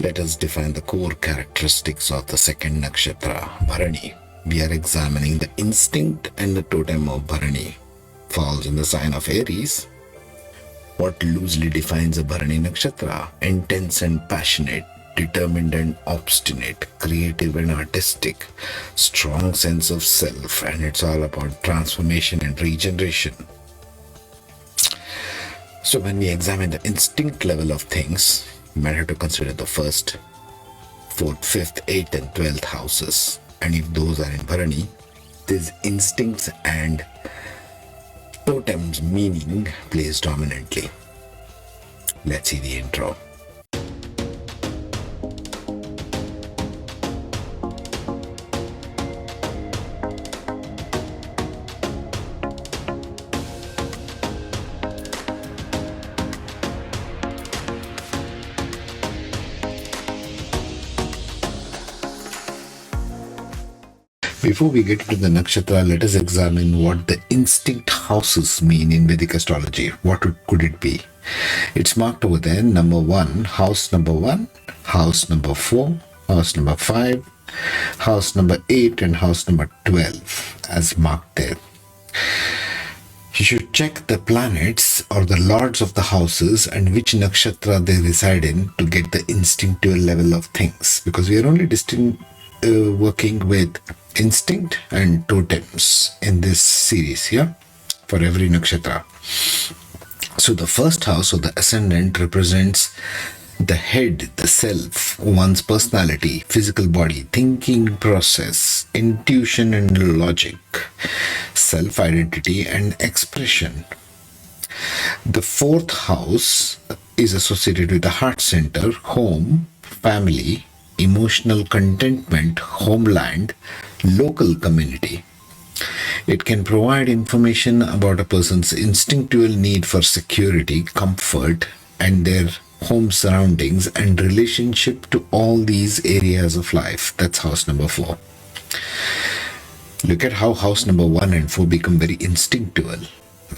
Let us define the core characteristics of the second nakshatra, Bharani. We are examining the instinct and the totem of Bharani. Falls in the sign of Aries. What loosely defines a Bharani Nakshatra? Intense and passionate, determined and obstinate, creative and artistic, strong sense of self, and it's all about transformation and regeneration. So, when we examine the instinct level of things, we might have to consider the first, fourth, fifth, eighth, and 12th houses. And if those are in Bharani, these instincts and totem's meaning plays dominantly. Let's see the intro. Before we get into the nakshatra, let us examine what the instinct houses mean in Vedic astrology. What could it be? It's marked over there, number 1, house number 1, house number 4, house number 5, house number 8, and house number 12 as marked there. You should check the planets or the lords of the houses and which nakshatra they reside in to get the instinctual level of things, because we are only working with instinct and totems in this series, yeah, for every nakshatra. So the first house or the ascendant represents the head, the self, one's personality, physical body, thinking process, intuition and logic, self identity and expression. The fourth house is associated with the heart center, home, family, emotional contentment, homeland, local community. It can provide information about a person's instinctual need for security, comfort, and their home surroundings and relationship to all these areas of life. That's house number 4. Look at how house number 1 and 4 become very instinctual.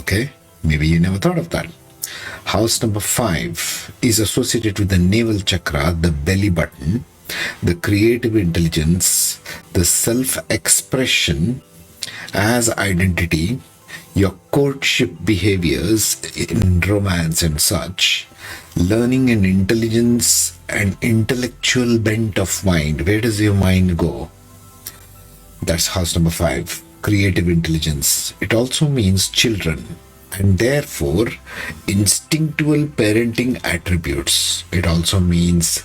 Okay? Maybe you never thought of that. House number 5 is associated with the navel chakra, the belly button, the creative intelligence, the self-expression as identity, your courtship behaviors in romance and such, learning and intelligence and intellectual bent of mind. Where does your mind go? That's house number 5, creative intelligence. It also means children and therefore instinctual parenting attributes. It also means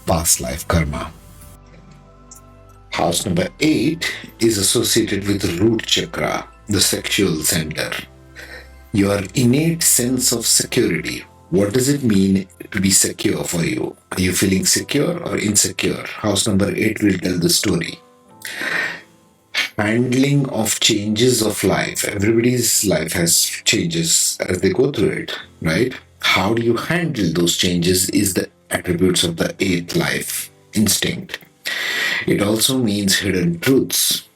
past life karma. House number 8 is associated with the root chakra, the sexual center. Your innate sense of security. What does it mean to be secure for you? Are you feeling secure or insecure? House number 8 will tell the story. Handling of changes of life. Everybody's life has changes as they go through it, right? How do you handle those changes is the attributes of the 8th life instinct. It also means hidden truths.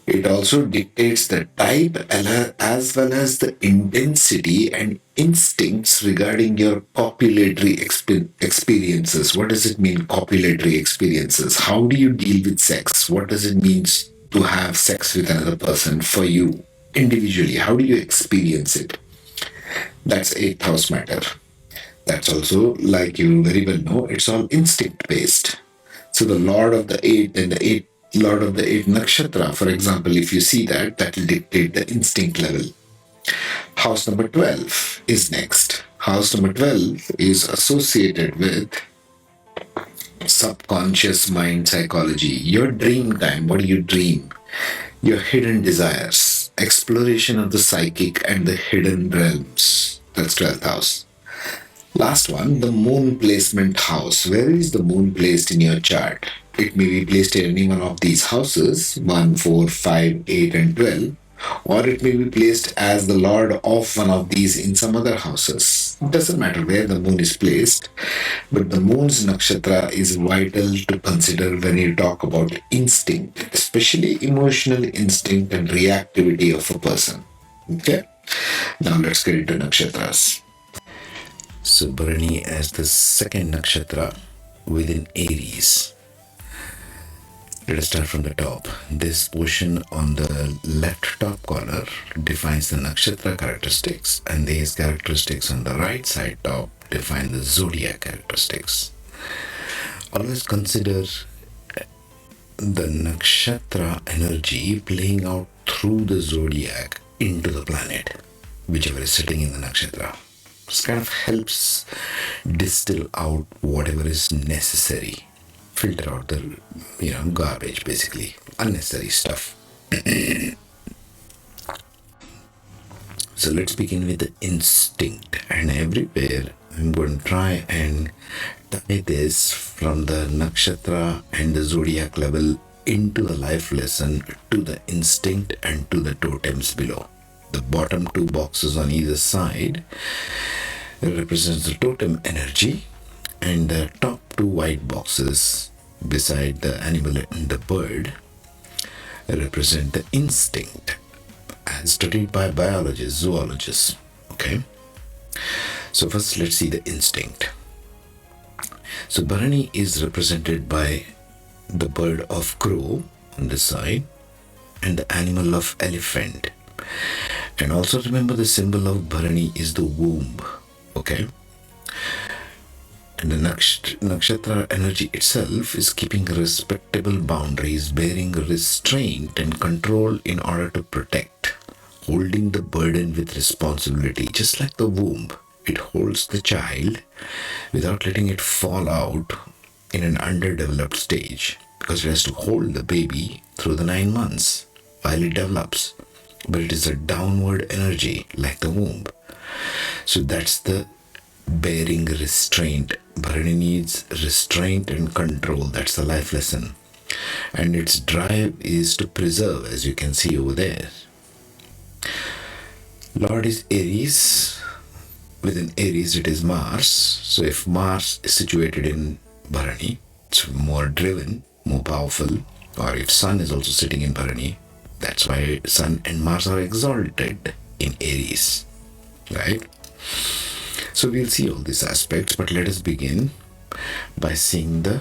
It also dictates the type as well as the intensity and instincts regarding your copulatory experiences. What does it mean, copulatory experiences? How do you deal with sex? What does it mean to have sex with another person for you individually? How do you experience it? That's 8th house matter. That's also, like you very well know, it's all instinct based. So the Lord of the 8th and the 8th Lord of the 8th nakshatra, for example, if you see that, that will dictate the instinct level. House number 12 is next. House number 12 is associated with subconscious mind psychology. Your dream time, what do you dream? Your hidden desires, exploration of the psychic and the hidden realms. That's 12th house. Last one, the moon placement house. Where is the moon placed in your chart? It may be placed in any one of these houses, 1, 4, 5, 8, and 12, or it may be placed as the lord of one of these in some other houses. It doesn't matter where the moon is placed, but the moon's nakshatra is vital to consider when you talk about instinct, especially emotional instinct and reactivity of a person. Okay? Now let's get into nakshatras. So Bharani as the second nakshatra within Aries. Let us start from the top. This portion on the left top corner defines the nakshatra characteristics, and these characteristics on the right side top define the zodiac characteristics. Always consider the nakshatra energy playing out through the zodiac into the planet, whichever is sitting in the nakshatra. This kind of helps distill out whatever is necessary, filter out the garbage, basically unnecessary stuff. So let's begin with the instinct, and everywhere I'm going to try and tie this from the nakshatra and the zodiac level into the life lesson to the instinct and to the totems below. The bottom two boxes on either side represents the totem energy, and the top two white boxes beside the animal and the bird represent the instinct as studied by biologists, zoologists. Okay, so first let's see the instinct. So Bharani is represented by the bird of crow on this side and the animal of elephant. And also remember, the symbol of Bharani is the womb. Okay, and the nakshatra energy itself is keeping respectable boundaries, bearing restraint and control in order to protect, holding the burden with responsibility. Just like the womb, it holds the child without letting it fall out in an underdeveloped stage, because it has to hold the baby through the 9 months while it develops. But it is a downward energy like the womb. So that's the bearing restraint. Bharani needs restraint and control. That's the life lesson. And its drive is to preserve, as you can see over there. Lord is Aries. Within Aries it is Mars. So if Mars is situated in Bharani, it's more driven, more powerful. Or if Sun is also sitting in Bharani, that's why Sun and Mars are exalted in Aries, right? So we'll see all these aspects, but let us begin by seeing the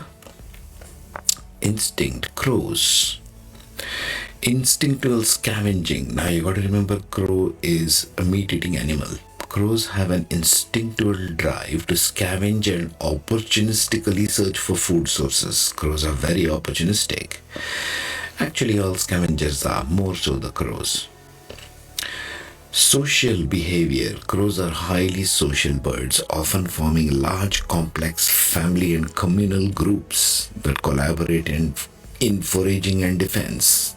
instinct. Crows. Instinctual scavenging. Now you got to remember, crow is a meat-eating animal. Crows have an instinctual drive to scavenge and opportunistically search for food sources. Crows are very opportunistic. Actually, all scavengers are, more so the crows. Social behavior. Crows are highly social birds, often forming large, complex family and communal groups that collaborate in foraging and defense,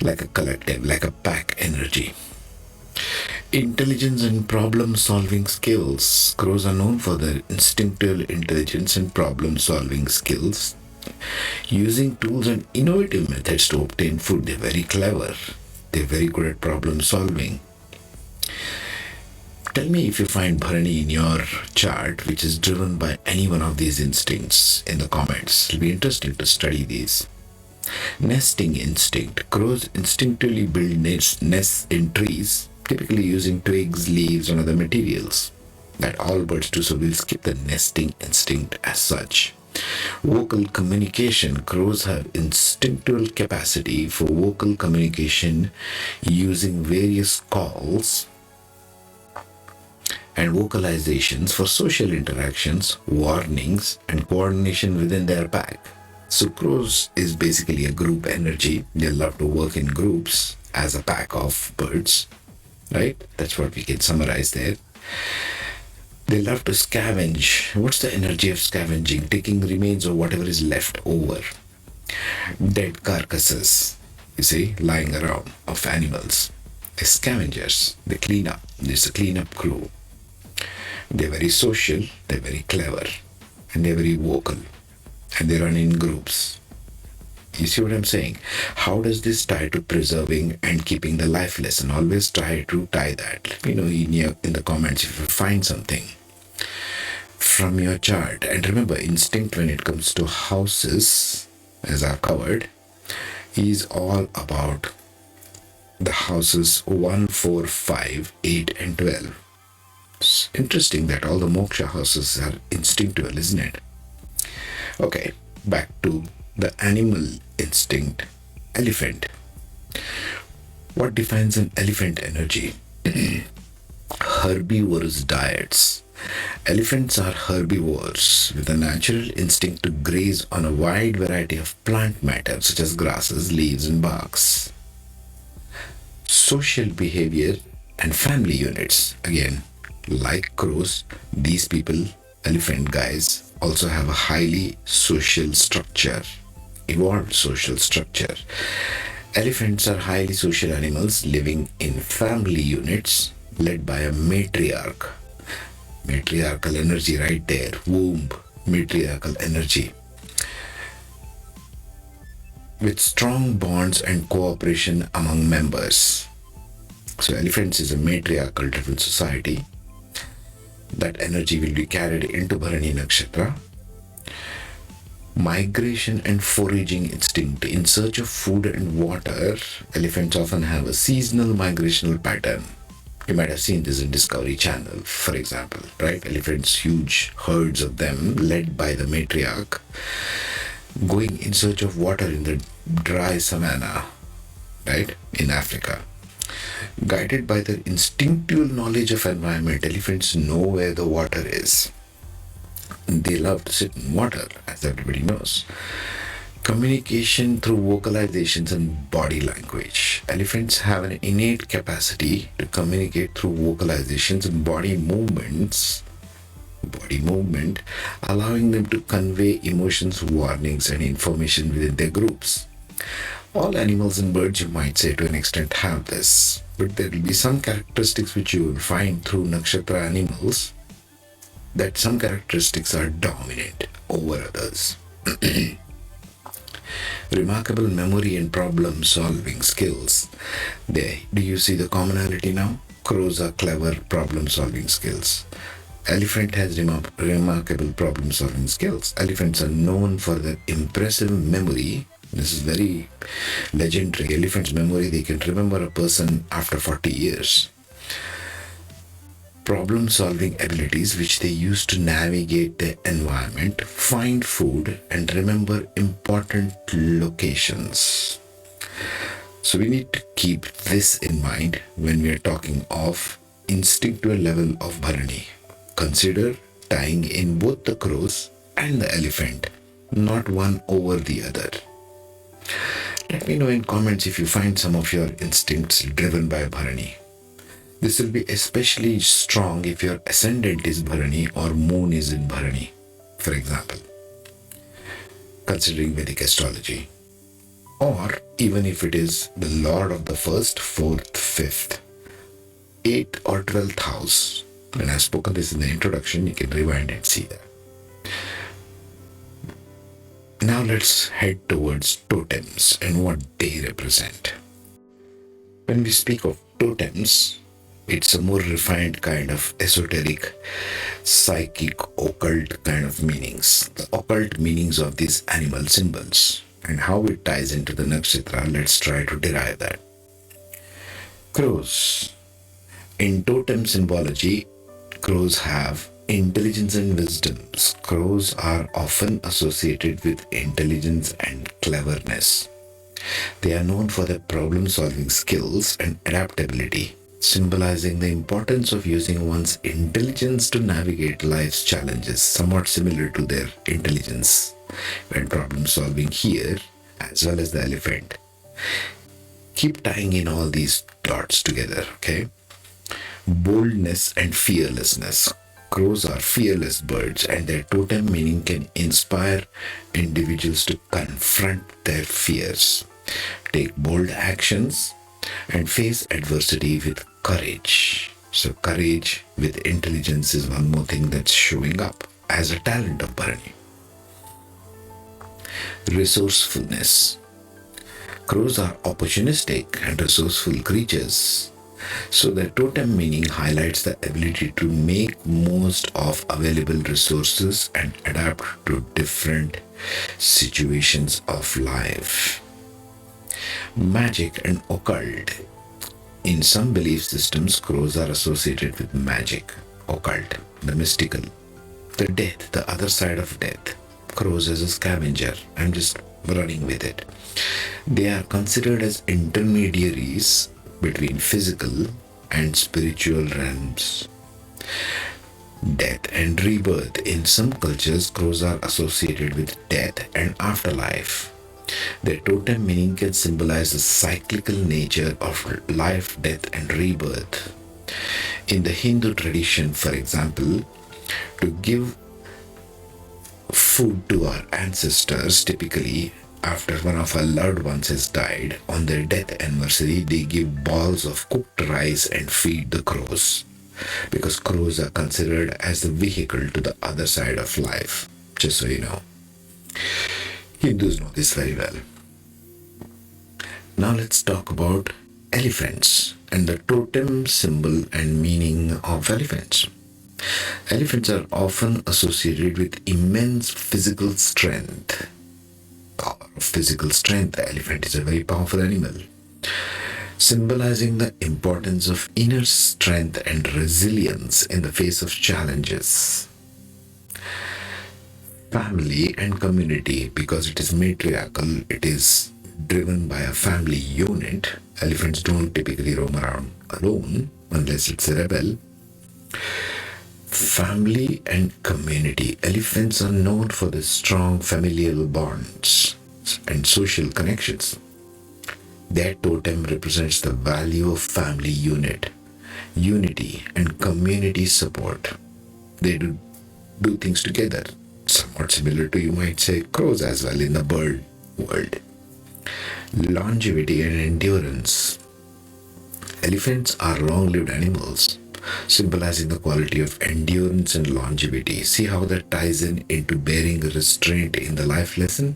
like a collective, like a pack energy. Intelligence and problem-solving skills. Crows are known for their instinctual intelligence and problem-solving skills, using tools and innovative methods to obtain food. They're very clever. They're very good at problem solving. Tell me if you find Bharani in your chart which is driven by any one of these instincts in the comments. It'll be interesting to study these. Nesting instinct. Crows instinctively build nests in trees, typically using twigs, leaves, and other materials. That all birds do, so we'll skip the nesting instinct as such. Vocal communication. Crows have instinctual capacity for vocal communication using various calls and vocalizations for social interactions, warnings, and coordination within their pack. So crows is basically a group energy. They love to work in groups as a pack of birds, right? That's what we can summarize there. They love to scavenge. What's the energy of scavenging? Taking remains of whatever is left over. Dead carcasses, you see, lying around of animals. They're scavengers. They clean up. There's a cleanup crew. They're very social. They're very clever. And they're very vocal. And they run in groups. You see what I'm saying? How does this tie to preserving and keeping the life lesson? Always try to tie that. Let me know in the comments if you find something from your chart. And remember, instinct when it comes to houses, as I've covered, is all about the houses 1, 4, 5, 8, and 12. It's interesting that all the moksha houses are instinctual, isn't it? Okay, back to the animal instinct. Elephant. What defines an elephant energy? Herbivorous diets. Elephants are herbivores with a natural instinct to graze on a wide variety of plant matter such as grasses, leaves, and barks. Social behavior and family units. Again, like crows, these people, elephant guys, also have a highly social structure, evolved social structure. Elephants are highly social animals living in family units led by a matriarch. Matriarchal energy right there, womb, matriarchal energy. With strong bonds and cooperation among members. So elephants is a matriarchal driven society. That energy will be carried into Bharani Nakshatra. Migration and foraging instinct. In search of food and water, elephants often have a seasonal migrational pattern. You might have seen this in Discovery Channel, for example, right? Elephants, huge herds of them, led by the matriarch, going in search of water in the dry savanna, right, in Africa. Guided by their instinctual knowledge of environment, elephants know where the water is. They love to sit in water, as everybody knows. Communication through vocalizations and body language. Elephants have an innate capacity to communicate through vocalizations and body movement, allowing them to convey emotions, warnings, and information within their groups. All animals and birds, you might say, to an extent, have this, but there will be some characteristics which you will find through nakshatra animals, that some characteristics are dominant over others. Remarkable memory and problem solving skills. There, do you see the commonality now? Crows are clever problem solving skills. Elephant has remarkable problem solving skills. Elephants are known for their impressive memory. This is very legendary. Elephant's memory, they can remember a person after 40 years. Problem solving abilities which they use to navigate their environment, find food, and remember important locations. So we need to keep this in mind when we are talking of instinctual level of Bharani. Consider tying in both the crows and the elephant, not one over the other. Let me know in comments if you find some of your instincts driven by Bharani. This will be especially strong if your ascendant is Bharani or moon is in Bharani, for example, considering Vedic astrology. Or even if it is the lord of the first, fourth, fifth, 8th or 12th house. When I've spoken this in the introduction, you can rewind and see that. Now let's head towards totems and what they represent. When we speak of totems, it's a more refined kind of esoteric, psychic, occult kind of meanings. The occult meanings of these animal symbols and how it ties into the nakshatra, let's try to derive that. Crows. In totem symbology, crows have intelligence and wisdom. Crows are often associated with intelligence and cleverness. They are known for their problem-solving skills and adaptability, symbolizing the importance of using one's intelligence to navigate life's challenges, somewhat similar to their intelligence when problem-solving here, as well as the elephant. Keep tying in all these dots together, okay? Boldness and fearlessness. Crows are fearless birds, and their totem meaning can inspire individuals to confront their fears, take bold actions, and face adversity with courage. So courage with intelligence is one more thing that's showing up as a talent of Bharani. Resourcefulness. Crows are opportunistic and resourceful creatures. So their totem meaning highlights the ability to make most of available resources and adapt to different situations of life. Magic and occult. In some belief systems, crows are associated with magic, occult, the mystical, the death, the other side of death, crows as a scavenger. I'm just running with it. They are considered as intermediaries between physical and spiritual realms. Death and rebirth. In some cultures, crows are associated with death and afterlife. Their totem meaning can symbolize the cyclical nature of life, death, and rebirth. In the Hindu tradition, for example, to give food to our ancestors, typically after one of our loved ones has died, on their death anniversary, they give balls of cooked rice and feed the crows, because crows are considered as the vehicle to the other side of life, just so you know. Hindus know this very well. Now let's talk about elephants and the totem symbol and meaning of elephants. Elephants are often associated with immense physical strength. Power of physical strength. The elephant is a very powerful animal, symbolizing the importance of inner strength and resilience in the face of challenges. Family and community, because it is matriarchal, it is driven by a family unit. Elephants don't typically roam around alone unless it's a rebel. Family and community. Elephants are known for their strong familial bonds and social connections. Their totem represents the value of family unity, and community support. They do things together, somewhat similar to, you might say, crows as well in the bird world. Longevity and endurance. Elephants are long-lived animals, symbolizing the quality of endurance and longevity. See how that ties into bearing restraint in the life lesson?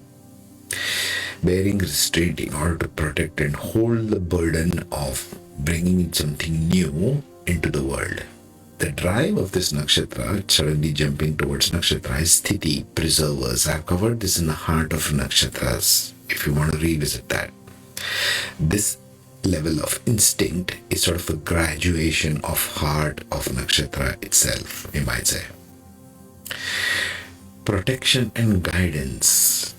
Bearing restraint in order to protect and hold the burden of bringing something new into the world. The drive of this nakshatra, suddenly jumping towards nakshatra, is sthiti, preservers. I've covered this in the heart of nakshatras, if you want to revisit that. This level of instinct is sort of a graduation of heart of nakshatra itself, you might say. Protection and guidance.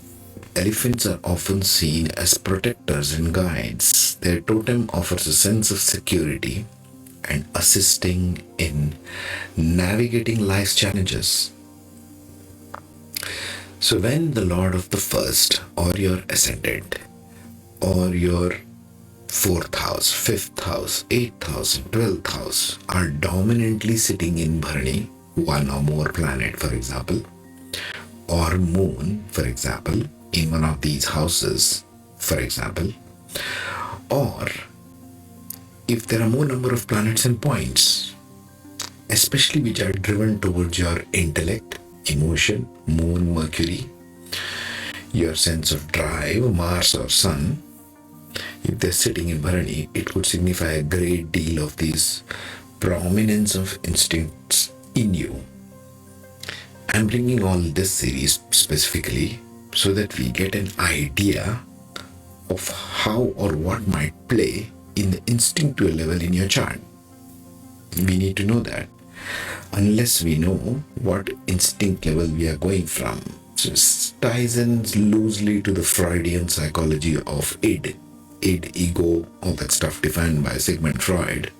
Elephants are often seen as protectors and guides. Their totem offers a sense of security and assisting in navigating life's challenges. So when the Lord of the First, or your ascendant, or your 4th house, 5th house, 8th house, 12th house are dominantly sitting in Bharani, one or more planet, for example, or moon, for example, in one of these houses, for example, or if there are more number of planets and points, especially which are driven towards your intellect, emotion, moon, Mercury, your sense of drive, Mars or Sun, if they're sitting in Bharani, it could signify a great deal of these prominence of instincts in you. I'm bringing all this series specifically so that we get an idea of how or what might play in the instinctual level in your chart. We need to know that. Unless we know what instinct level we are going from. So it ties in loosely to the Freudian psychology of id, ego, all that stuff defined by Sigmund Freud.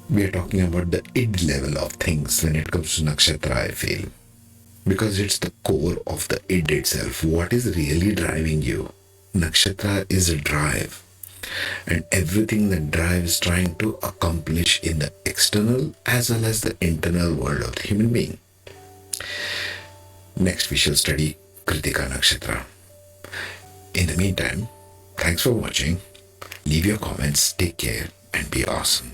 We are talking about the id level of things when it comes to nakshatra, I feel. Because it's the core of the id itself. What is really driving you? Nakshatra is a drive. And everything that drives is trying to accomplish in the external as well as the internal world of the human being. Next we shall study Kritika Nakshatra. In the meantime, thanks for watching. Leave your comments, take care, and be awesome.